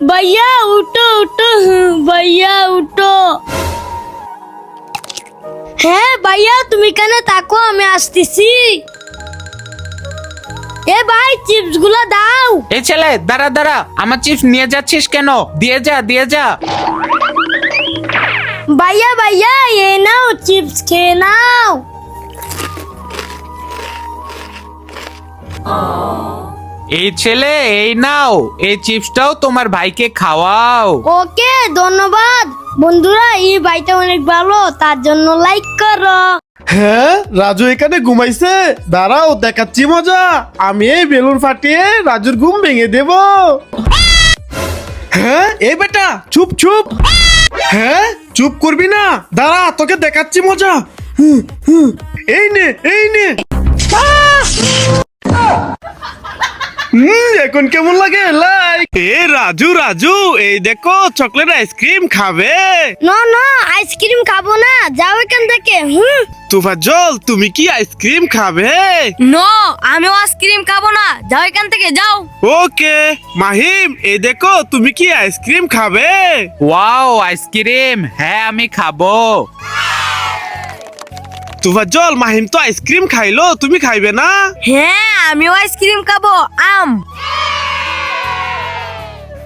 ভাইয়া উঠো উঠো, ভাইয়া উঠো। হ্যাঁ ভাইয়া, তুমি কেন তাকো, আমি আসতেছি। এ ভাই, চিপস গুলো দাও। এই ছেলে, দাঁড়া দাঁড়া, আমার চিপস নিয়ে যাচ্ছিস কেন? দিয়ে যা দিয়ে যা। ভাইয়া ভাইয়া, এই নাও চিপস, খেয়ে নাও। এই ছেলে, এই নাও, এই চিপসটাও তোমার ভাইকে খাওয়াও। ওকে, ধন্যবাদ। বন্ধুরা, এই ভাইটা অনেক ভালো, তার জন্য লাইক করো। হ্যাঁ, রাজু এখানে ঘুমাইছে। দাঁড়াও, দেখাচ্ছি মজা। আমি এই বেলুন ফাটিয়ে রাজুর ঘুম ভেঙে দেব। হ্যাঁ, এই বেটা, চুপ চুপ। হ্যাঁ, চুপ করবি না? দাঁড়া, তোকে দেখাচ্ছি মজা। এই নে, এই নে। এখন কেমন লাগে? লাইক। এ রাজু রাজু, এই দেখো চকলেট আইসক্রিম খাবে? না না, আইসক্রিম খাবো না, যাও এখান থেকে। তুফাজ্জল, তুমি কি আইসক্রিম খাবে? নো, আমিও আইসক্রিম খাবো না, যাও এখান থেকে, যাও। ওকে। মাহিম, এই দেখো তুমি কি আইসক্রিম খাবে? ওয়াও, আইসক্রিম, হ্যাঁ আমি খাবো। তুফাজ্জল, মাহিম তো আইসক্রিম খাইলো, তুমি খাইবে না? হ্যাঁ, আমিও আইসক্রিম খাবো, আম।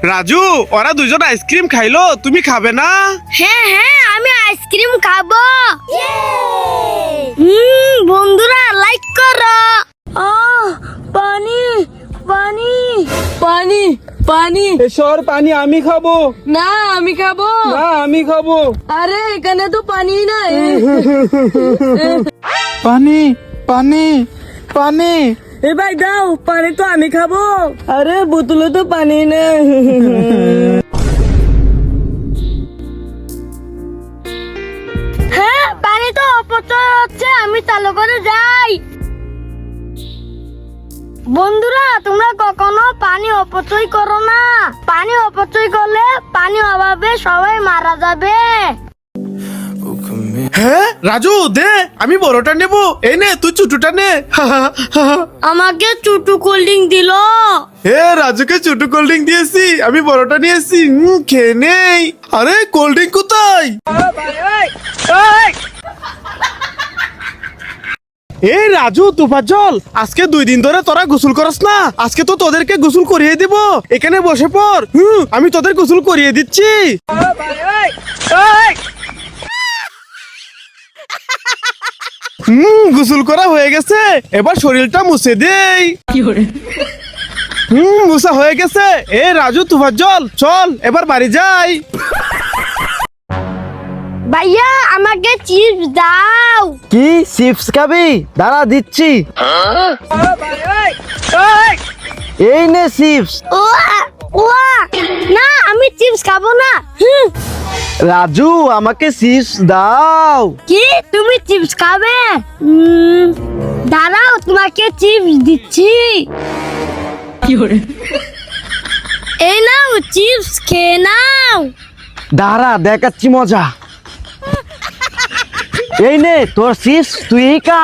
রাজু, ওরা দুজন আইসক্রিম খাইলো, তুমি খাবে না? হ্যাঁ হ্যাঁ, আমি আইসক্রিম খাবো। বন্ধুরা, লাইক করো। পানি পানি পানি পানি। সর, পানি আমি খাবো। না, আমি খাবো। না, আমি খাবো। আরে, এখানে তো পানি নাই। পানি পানি পানি। এ ভাই দাও, পানি তো আমি খাবো। আরে, বোতলে তো পানি নেই। হ্যাঁ, পানি তো অপচয় হচ্ছে, আমি চালু করে যাই। বন্ধুরা, তোমরা কখনো পানি অপচয় করো না। পানি অপচয় করলে পানি অভাবে সবাই মারা যাবে। হ্যাঁ, রাজু দে, আমি বড়টা নেব। এই নে, তুই ছোটটা নে। আমাকে চুটু কোল্ড ড্রিঙ্ক দিল। হে, রাজুকে ছোট কোল্ড ড্রিঙ্ক দিয়েছি, আমি বড়টা নিয়েছি। খেয়ে নেই। আরে, কোল্ড ড্রিঙ্ক কোথায়? এই রাজু, তুফাজ্জল, আজকে 2 দিন ধরে তোরা গোসল করস না। আজকে তো তোদেরকে গোসল করিয়ে দিব। এখানে বসে পড়। আমি তোদের গোসল করিয়ে দিচ্ছি। গোসল করা হয়ে গেছে, এবার শরীরটা মুছে দেই। মুছা হয়ে গেছে। এ রাজু, তুফাজ্জল, চল এবার বাড়ি যাই। ভাইয়া, আমাকে চিপস দাও। কি চিপস খাবি? দাঁড়া, দিচ্ছি। এই নে চিপস। না, আমি চিপস খাবো না। রাজু, আমাকে চিপস দাও। কি, তুমি চিপস খাবে? দাঁড়াও, তোমাকে চিপস দিচ্ছি। এই নাও চিপস, খেয়ে নাও। দাঁড়া, দেখাচ্ছি মজা। এই নে তোর চিপস, তুই খা।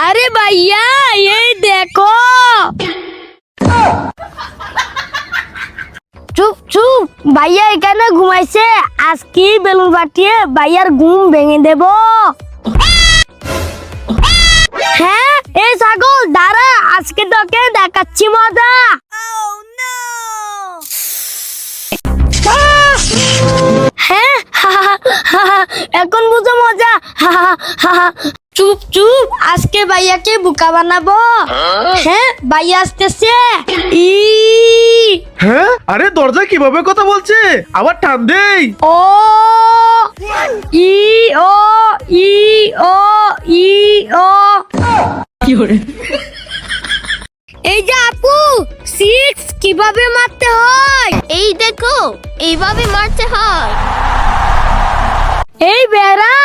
আরে ভাইয়া, এই দেখো। চুপ চুপ, ভাইয়া এখানে ঘুমাইছে। আজকে বেলুন ফাটিয়ে ভাইয়ার ঘুম ভেঙে দেব। হ্যাঁ, এই ছাগল, দাঁড়া, আজকে তোকে দেখাচ্ছি মজা। হ্যাঁ, এখন বুঝো মজা। চুপ চুপ, আজকে ভাইয়াকে বোকা বানাবো। হ্যাঁ, ভাইয়া আসতেছে। হ্যাঁ, আরে দরজা কিভাবে কথা বলছে? আবার টান দেই। ও ই ও ই ও ই ও। এই যে আপু, 6 কিভাবে মারতে হয়? এই দেখো, এইভাবে মারতে হয়। এই বেড়া,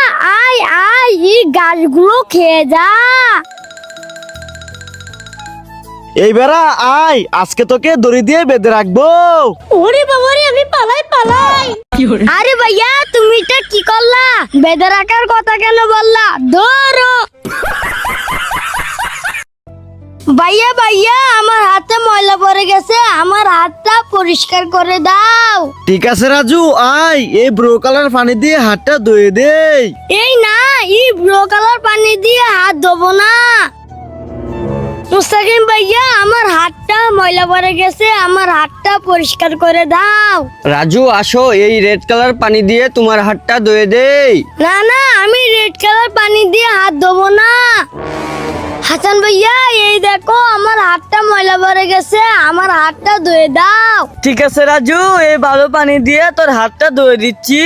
আয় আয়, এই গাছগুলো খেয়ে যা। এই বেড়া আয়, আজকে তোকে দড়ি দিয়ে বেঁধে রাখবো। ওরে বাবা রে, আমি পালাই পালাই। আরে ভাইয়া, তুমি এটা কি করলা? বেঁধে রাখার কথা কেন বললা? ধরো। ভাইয়া ভাইয়া আমার হাতে ময়লা পড়ে গেছে, আমার হাতটা পরিষ্কার করে দাও। ঠিক আছে রাজু, আয় এই ব্রো কালার পানি দিয়ে হাতটা ধুয়ে দেই। এই না, এই ব্লু কালার পানি দিয়ে হাত ধোবো না। মুস্তাকিম ভাইয়া আমার হাতটা ময়লা পড়ে গেছে, আমার হাতটা পরিষ্কার করে দাও। রাজু আসো, এই রেড কালার পানি দিয়ে তোমার হাতটা ধুয়ে দেই। না না, আমি রেড কালার পানি দিয়ে হাত ধোবো না। হাসান ভাইয়া এই দেখো আমার হাতটা ময়লা পড়ে গেছে, আমার হাতটা ধুয়ে দাও। ঠিক আছে রাজু, এই ভালো পানি দিয়ে তোর হাতটা ধুয়ে দিচ্ছি।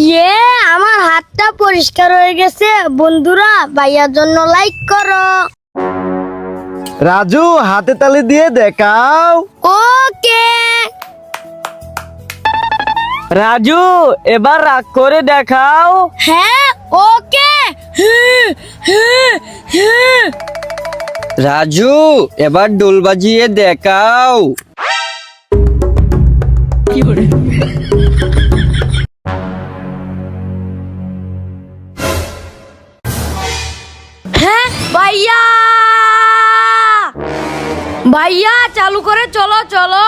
ইয়ে, আমার হাতটা পরিষ্কার হয়ে গেছে। বন্ধুরা ভাইয়ার জন্য লাইক করো। রাজু হাতে তালি দিয়ে দেখাও। ওকে। রাজু এবার রাগ করে দেখাও। হ্যাঁ ওকে। রাজু এবার ডোল বাজিয়ে দেখাও। হ্যাঁ ভাইয়া, ভাইয়া চালু করে চলো চলো।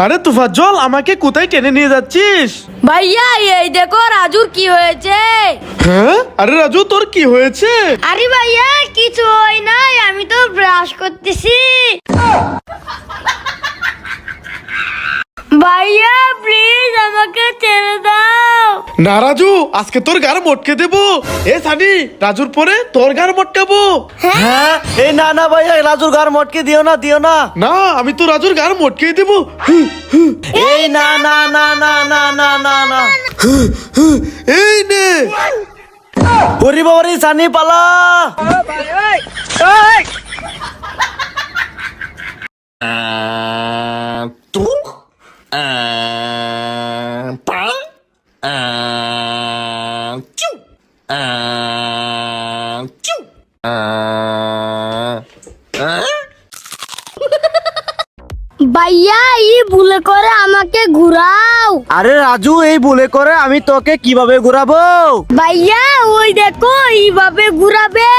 আরে তোফাজ্জল, আমাকে কোথায় টেনে নিয়ে যাচ্ছিস? ভাইয়া এই দেখো রাজুর কি হয়েছে। হ্যাঁ, আরে রাজু তোর কি হয়েছে? আরে ভাইয়া কিছু হয় নাই, আমি তো ব্রাশ করতেছি। ভাইয়া প্লিজ আমাকে ছেড়ে দাও। না রাজু, আজকে তোর গার মটকে দেবো। এ সানি, রাজুর পরে তোর গার মটকাবো। হ্যাঁ, এই না না ভাইয়া, রাজুর গার মটকে দিও না, দিও না। না, আমি তো রাজুর গার মটকে দেবো। এই না না না না না না না না। এই নে। ওরে বাবারে, সানি পালা। ভাইয়া এই ভুলে করে আমাকে ঘুরাও। আরে রাজু, এই বলে করে আমি তোকে কিভাবে ঘুরাবো? ভাইয়া ওই দেখো এইভাবে ঘুরাবে।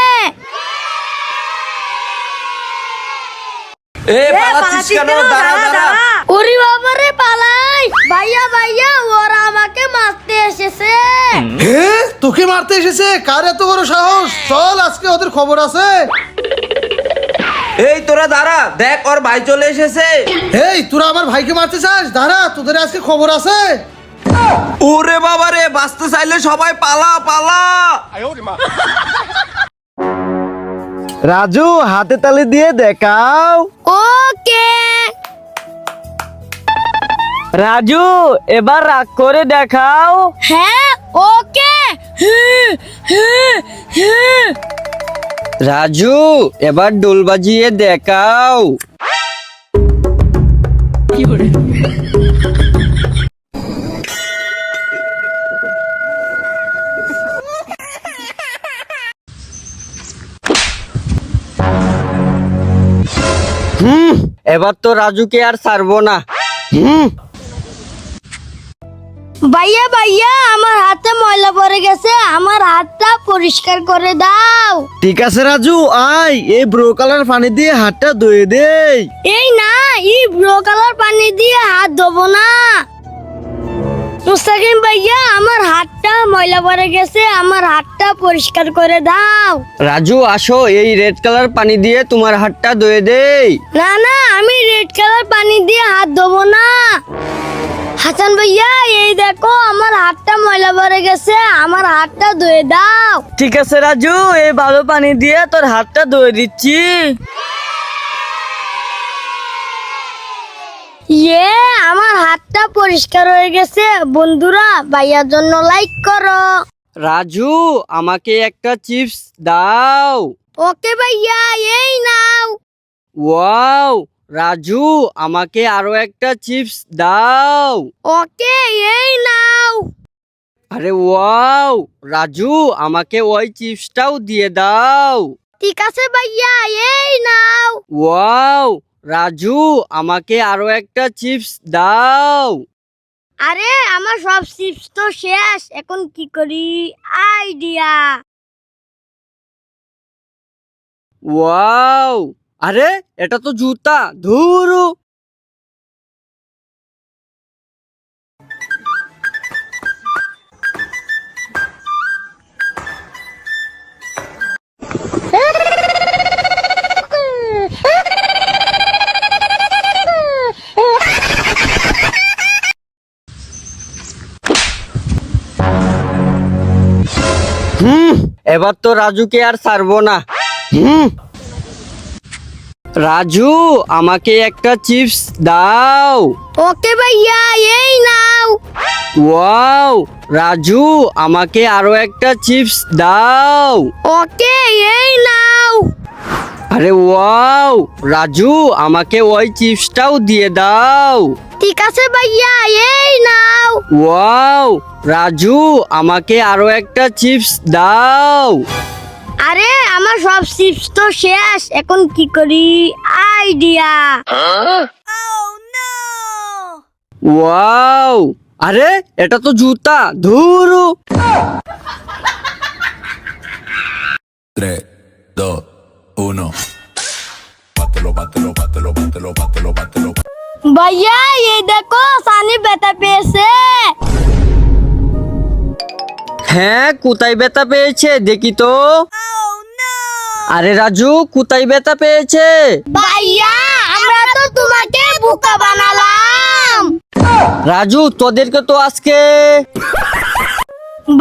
ওরে বাবারে পালাই। ভাইয়া ভাইয়া ওরা আমাকে মারতে এসেছে। হে, তোকে মারতে এসেছে? কার এত বড় সাহস? চল আজকে ওদের খবর আছে। এই তোরা দাঁড়া, দেখ ওর ভাই চলে এসেছে। এই তোরা আমার ভাইকে মারতে চাস? দাঁড়া, তোদের আজকে খবর আছে। ওরে বাবা রে, বাঁচতে চাইলে সবাই পালা পালা। রাজু হাতে তালি দিয়ে দেখাও। ওকে। রাজু এবার রাগ করে দেখাও। হ্যাঁ ওকে। রাজু এবার ডোল বাজিয়ে দেখাও। এবার তো রাজুকে আর ছাড়বো না। ভাইয়া ভাইয়া আমার হাতে ময়লা পড়ে গেছে, আমার হাতটা পরিষ্কার করে দাও। ঠিক আছে রাজু, আয় এই ব্রো কালার পানি দিয়ে হাতটা ধুয়ে দেই। এই না, এই ব্লু কালার পানি দিয়ে হাত ধোবো না। মুস্তাকিম ভাইয়া আমার হাতটা ময়লা পড়ে গেছে, আমার হাতটা পরিষ্কার করে দাও। রাজু আসো, এই রেড কালার পানি দিয়ে তোমার হাতটা ধুয়ে দেই। না না, আমি রেড কালার পানি দিয়ে হাত ধোবো না। হাসান ভাইয়া এই দেখো আমার হাতটা ময়লা পড়ে গেছে, আমার হাতটা ধুয়ে দাও। ঠিক আছে রাজু, এই ভালো পানি দিয়ে তোর হাতটা ধুয়ে দিচ্ছি। ইয়ে, আমার হাতটা পরিষ্কার হয়ে গেছে। বন্ধুরা ভাইয়ার জন্য লাইক করো। রাজু আমাকে একটা চিপস দাও। ওকে ভাইয়া এই নাও। ওয়াও, রাজু আমাকে আরো একটা চিপস দাও। ওকে এই নাও। আরে ওয়াও, রাজু আমাকে ওই চিপসটাও দিয়ে দাও। ঠিক আছে ভাইয়া এই নাও। ওয়াও, রাজু আমাকে আরো একটা চিপস দাও। আরে আমার সব চিপস তো শেষ, এখন কি করি? আইডিয়া। ওয়াও, আরে এটা তো জুতা, ধুরু। এবার তো রাজুকে আর ছাড়বো না। রাজু, আমাকে একটা চিপস দাও। ওকে ভাইয়া, এই নাও। ওয়াও, রাজু আমাকে আরো একটা চিপস দাও। ওকে, এই নাও। আরে ওয়াও, রাজু আমাকে ওই চিপসটাও দিয়ে দাও। ঠিক আছে ভাইয়া, এই নাও। ওয়াও, রাজু আমাকে আরো একটা চিপস দাও। আরে আমার সব চিপস তো শেষ, এখন কি করি? আইডিয়া। ওয়াও, আরে এটা তো জুতা, ধুরু। 3, 2, 1. Bátelo, bátelo, bátelo, bátelo, bátelo, bátelo. ভাইয়া এই দেখো, সানি ব্যথা পেয়েছে। হ্যাঁ, কোথায় ব্যথা পেয়েছে দেখি তো। আরে রাজু, কোথায় ব্যথা পেয়েছে? ভাইয়া আমরা তো তোমাকে বোকা বানালাম। রাজু, তোদেরকে তো আজকে।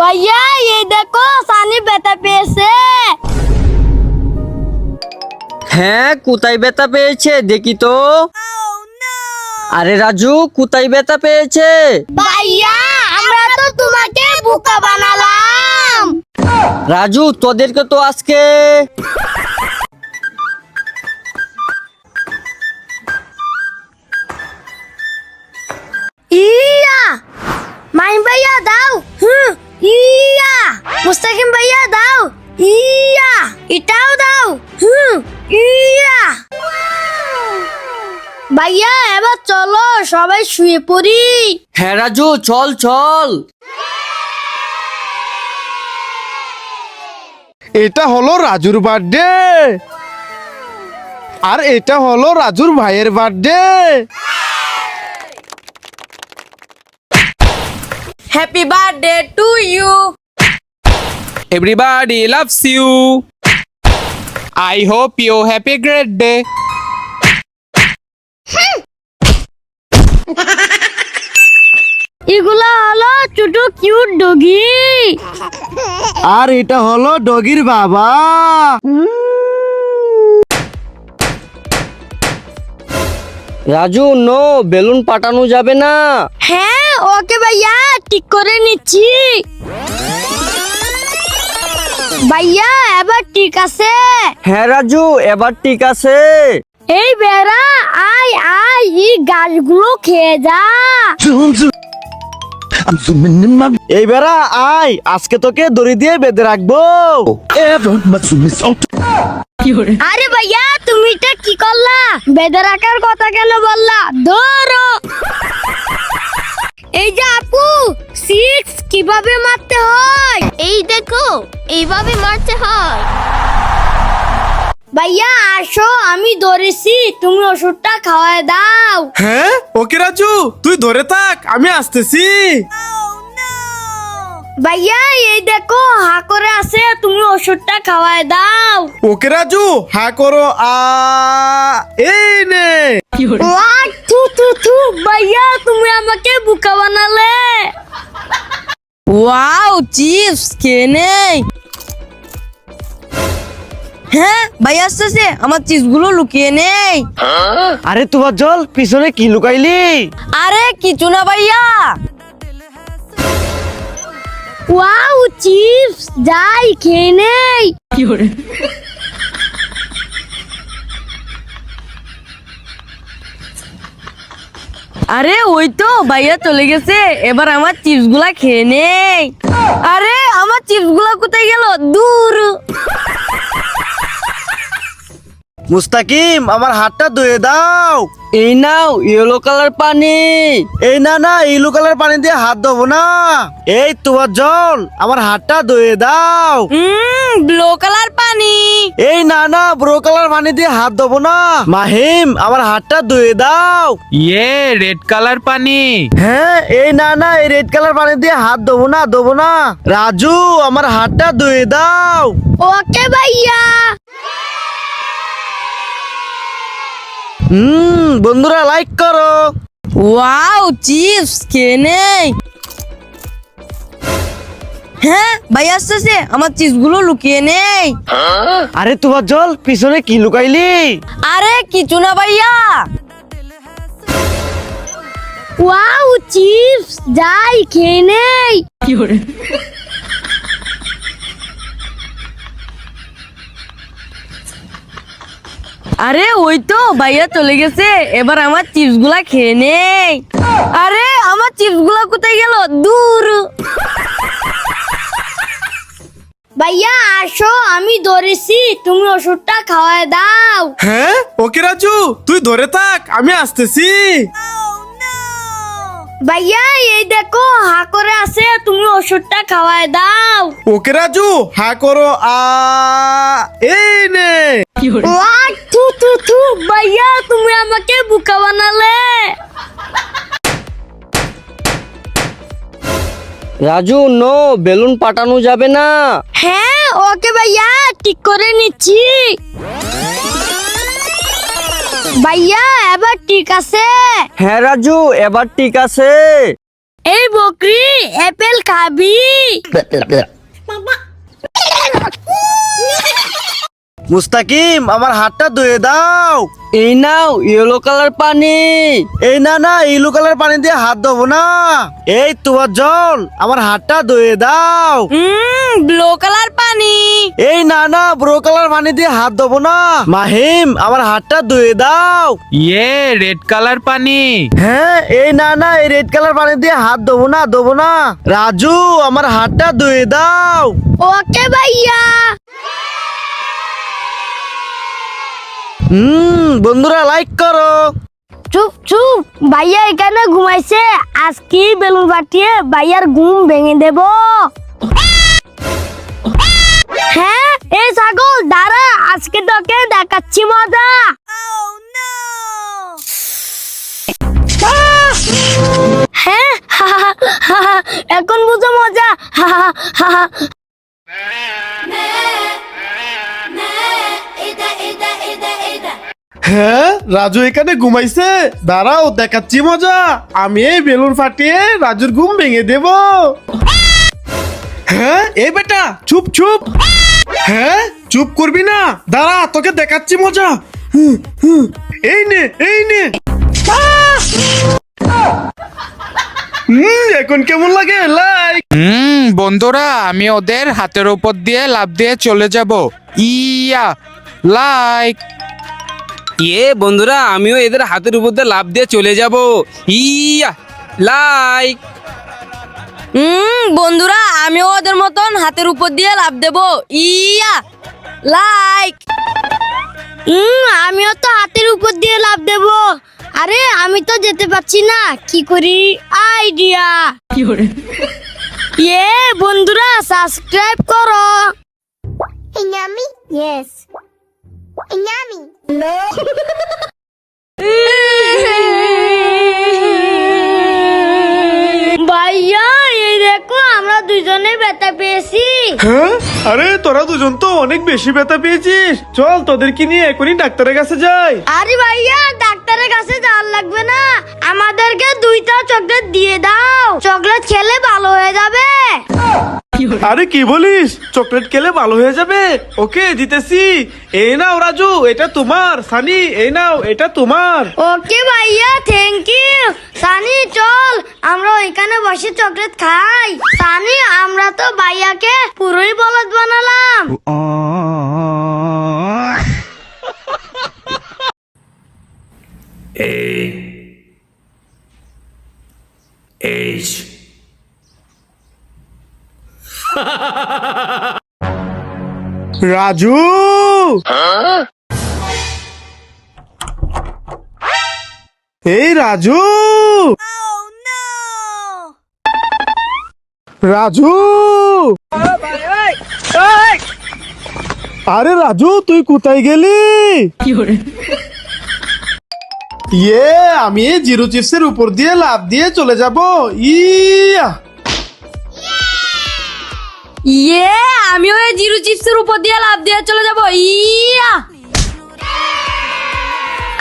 ভাইয়া এই দেখো, সানি ব্যথা পেয়েছে। হ্যাঁ, কোথায় ব্যথা পেয়েছে দেখি তো। আরে রাজু, কোথায় ব্যথা পেয়েছে? ভাইয়া আমরা তো তোমাকে বোকা বানালাম। রাজু, তোদেরকে তো আজকে। ইয়া মাইন ভাইয়া দাও। ইয়া মুস্তাকিম ভাইয়া দাও। ইয়া এটাও দাও। ইয়া ভাইয়া এবার চলো সবাই শুয়ে পড়ি। হ্যাঁ রাজু, চল চল। এটা হলো রাজুর বার্থডে, আর এটা হলো রাজুর ভাইয়ের birthday. Happy birthday to you. Everybody loves you. I hope you have a great day. এগুলা হলো ছোট কিউট ডগি। আর এটা হলো ডগির বাবা। রাজু, নো, বেলুন পাঠানো যাবে না। হ্যাঁ ওকে ভাইয়া, ঠিক করে নিচ্ছি। ভাইয়া এবার ঠিক আছে। হ্যাঁ রাজু, এবার ঠিক আছে। এই বেড়া, আয় আয়, এই গাছগুলো খেয়ে যা। এই বেড়া আয়, আজকে তোকে দড়ি দিয়ে বেঁধে রাখবো। আরে ভাইয়া তুমি এটা কি করলা? বেঁধে রাখার কথা কেন বললা? ধরো। এই যে আপু, 6 কিভাবে মারতে হয়? এই দেখো, এইভাবে মারতে হয়। ভাইয়া আসো, আমি ধরেছি, তুমি ওষুধটা খাওয়ায় দাও। হ্যাঁ ওকে রাজু, তুই ধরে থাক, আমি আসতেছি। ভাইয়া এই দেখো, হা করে আছে, তুমি ওষুধটা খাওয়ায় দাও। ওকে রাজু, হা করো। এই নে। থু থু থু, ভাইয়া তুমি আমাকে বোকা বানালে। ওয়াও, চিপস খেয়ে নেই। হ্যাঁ ভাই আসতেছে, আমার চিপস গুলো লুকিয়ে নেই। আরে তোমার জল, পিছনে কি লুকাইলি? আরে কিছু না ভাইয়া। ওয়াও চিপস, যাই খেয়ে নেই। আরে ওই তো ভাইয়া চলে গেছে, এবার আমার চিপস গুলা খেয়ে নেই। আরে আমার চিপস গুলা কোথায় গেল? দূর। মুস্তাকিম আমার হাতটা ধুয়ে দাও। এই নাও ইয়েলো কালার পানি। এই না না ইলু কালার পানি দিয়ে হাত ধোবো না, এই তোমার জল আমার হাতটা ধুয়ে দাও। ব্লু কালার পানি। এই না না ব্রো কালার পানি দিয়ে হাত ধোবো না, মাহিম আমার হাতটা ধুয়ে দাও। ইয়ে রেড কালার পানি। হ্যাঁ এই না না এই রেড কালার পানি দিয়ে হাত ধোবো না। রাজু আমার হাতটা ধুয়ে দাও। ওকে ভাইয়া। বন্ধুরা লাইক করো। ওয়াও চিপস খেয়ে নেই। হ্যাঁ ভাই আসতেছে, আমার চিপস গুলো লুকিয়ে নেই। আরে তোমার জল পিছনে কি লুকাইলি? আরে কিছু না ভাইয়া। ওয়াও চিপস, যাই খেয়ে নেই। আরে ওই তো ভাইয়া চলে গেছে, এবার আমার চিপস গুলা খেয়ে নেই। আরে আমার চিপস গুলা কোথায় গেল? দূর। ভাইয়া আসো, আমি ধরেছি, তুমি ওষুধটা খাওয়ায় দাও। হ্যাঁ ওকে রাজু, তুই ধরে থাক, আমি আসতেছি। ভাইয়া এই দেখো হা করে আছে, তুমি ওষুধটা খাওয়ায় দাও। ওকে রাজু হা করো, এই নে। ওয়াক, থু থু থু, ভাইয়া তুমি আমাকে বোকা বানালে। রাজু নো, বেলুন পাঠানো যাবে না। হ্যাঁ ওকে ভাইয়া, ঠিক করে নিচ্ছি। ভাইয়া এবার ঠিক আছে। হ্যাঁ রাজু এবার ঠিক আছে। এই বকরি আপেল খাবি? মুস্তাকিম আমার হাতটা ধুয়ে দাও। এই নাও ইয়েলো কালার পানি। এই না না ইলু কালার পানি দিয়ে হাত ধোবো না, এই তোমার জল আমার হাতটা ধুয়ে দাও। ব্লু কালার পানি। এই না না ব্রো কালার পানি দিয়ে হাত ধোবো না, মাহিম আমার হাতটা ধুয়ে দাও। ইয়ে রেড কালার পানি। হ্যাঁ এই না না এই রেড কালার পানি দিয়ে হাত ধোবো না। রাজু আমার হাতটা ধুয়ে দাও। ওকে ভাইয়া। বন্ধুরা লাইক করো। চুপ চুপ, ভাইয়া এখানে ঘুমাইছে, আজকে বেলুন ফাটিয়ে ভাইয়ার ঘুম ভেঙে দেব। হ্যাঁ এই ছাগল দাঁড়া, আজকে তোকে দেখাচ্ছি মজা। হ্যাঁ এখন বুঝো মজা। হ্যাঁ রাজু এখানে ঘুমাইছে, দাঁড়াও দেখাচ্ছি মজা, আমি এই বেলুন ফাটিয়ে রাজুর ঘুম ভেঙে দেব। হ্যাঁ এই বেটা চুপ চুপ, হ্যাঁ চুপ করবি না, দাঁড়া তোকে দেখাচ্ছি মজা। এই নে এই নে। এখন কেমন লাগে? লাইক। বন্ধুরা আমি ওদের হাতের উপর দিয়ে লাফ দিয়ে চলে যাব। ইয়া লাইক। ইয়ে বন্ধুরা আমিও এদের হাতের উপর দিয়ে লাফ দিয়ে চলে যাব। ইয়া লাইক। বন্ধুরা আমিও ওদের মতন হাতের উপর দিয়ে লাফ দেব। ইয়া লাইক। আমিও তো হাতের উপর দিয়ে লাফ দেব। আরে আমি তো যেতে পারছি না, কি করি? আইডিয়া। ইয়ে বন্ধুরা সাবস্ক্রাইব করো। Yummy? Yes. Yummy. ভাইয়া এই দেখো আমরা দুজনে ব্যথা পেয়েছি। হ্যাঁ আরে তোরা দুজন তো অনেক বেশি ব্যথা পেয়েছিস, চল তোদেরকে নিয়ে এখনই ডাক্তারের কাছে যাই। আরে ভাইয়া ডাক্তারের কাছে যাওয়ার লাগবে না, আমাদেরকে 2টা চকলেট দিয়ে দাও, চকলেট খেলে ভালো হয়ে যাবে। আরে কি বলিস, চকলেট খেলে ভালো হয়ে যাবে? ওকে দিতেছি, এই নাও রাজু এটা তোমার, সানি এই নাও এটা তোমার। ওকে ভাইয়া থ্যাংক ইউ। সানি চল আমরা ওইখানে বসে চকলেট খাই। সানি আমরা তো ভাইয়াকে পুরোই বলদ বানালাম। রাজু এই রাজু, রাজু, আরে রাজু তুই কোথায় গেলি? আমি এই জিরো চিপসের উপর দিয়ে লাফ দিয়ে চলে যাব। ইয়া আমিও এই জিরো চিপসের উপর দিয়ে লাফ দিয়ে চলে যাব। ইয়া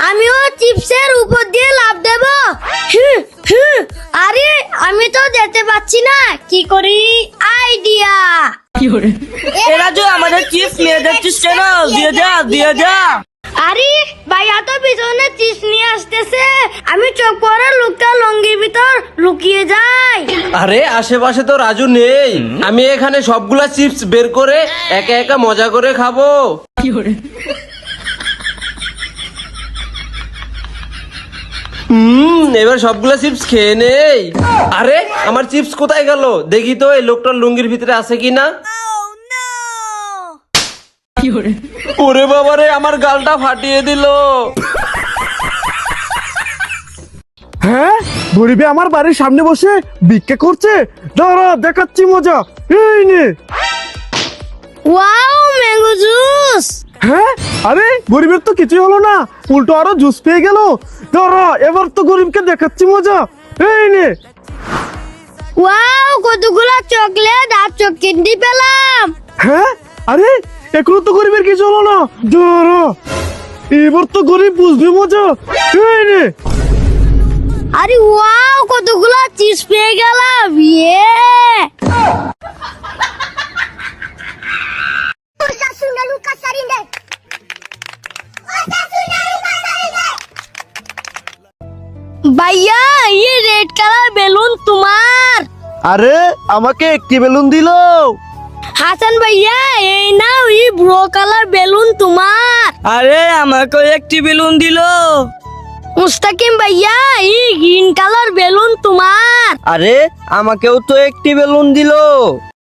আমিও চিপসের উপর দিয়ে লাফ দেব। আরে আমি তো যেতে পারছি না, কি করি? আইডিয়া। এ রাজু, আমাদের চিপস নিয়ে যাচ্ছিস কেন? দিয়ে যা। আরে ভাইয়া তো পিছনে চিপস নিয়ে আসতেছে, আমি চোখ পড়ার লোকটা লঙ্গির ভিতর লুকিয়ে যাই। আরে আশেপাশে তো রাজু নেই, আমি এখানে সবগুলা চিপস বের করে একা একা মজা করে খাবো। এবার সবগুলা চিপস খেয়ে নেই। আরে আমার চিপস কোথায় গেল? দেখি তো এই লোকটার লুঙ্গির ভিতরে আছে কিনা। ওরে বাবারে, আমার গালটা ফাটিয়ে দিল। হ্যাঁ, গরিবে আমার বাড়ির সামনে বসে ভিক্ষা করছে। দাঁড়া দেখাচ্ছি মজা, এই নে। Wow, mango juice. হ্যাঁ, আরে গরিবের তো কিছুই হলো না, উল্টো আরো জুস পেয়ে গেল। দাঁড়া এবার তো গরিবকে দেখাচ্ছি মজা, এই নে। ওয়াও, কতগুলা চকলেট আর চকলেট পেলাম। হ্যাঁ, আরে এখনো তো গরিবের কিছু হলো না। দাঁড়া এবার তো গরিব বুঝবে মজা, এই নে। আরে ওয়াও, কতগুলা চিপস পেয়ে গেলাম। ভাইয়া, ये रेड कलर বেলুন তোমার। আরে আমাকে একটি বেলুন দিল। হাসান ভাইয়া, এই নাও, এই ব্লু কালার বেলুন তোমার। আরে আমাকেও একটি বেলুন দিল। মুস্তাকিম ভাইয়া, এই গ্রিন কালার বেলুন তোমার। আরে আমাকেও তো একটি বেলুন দিল।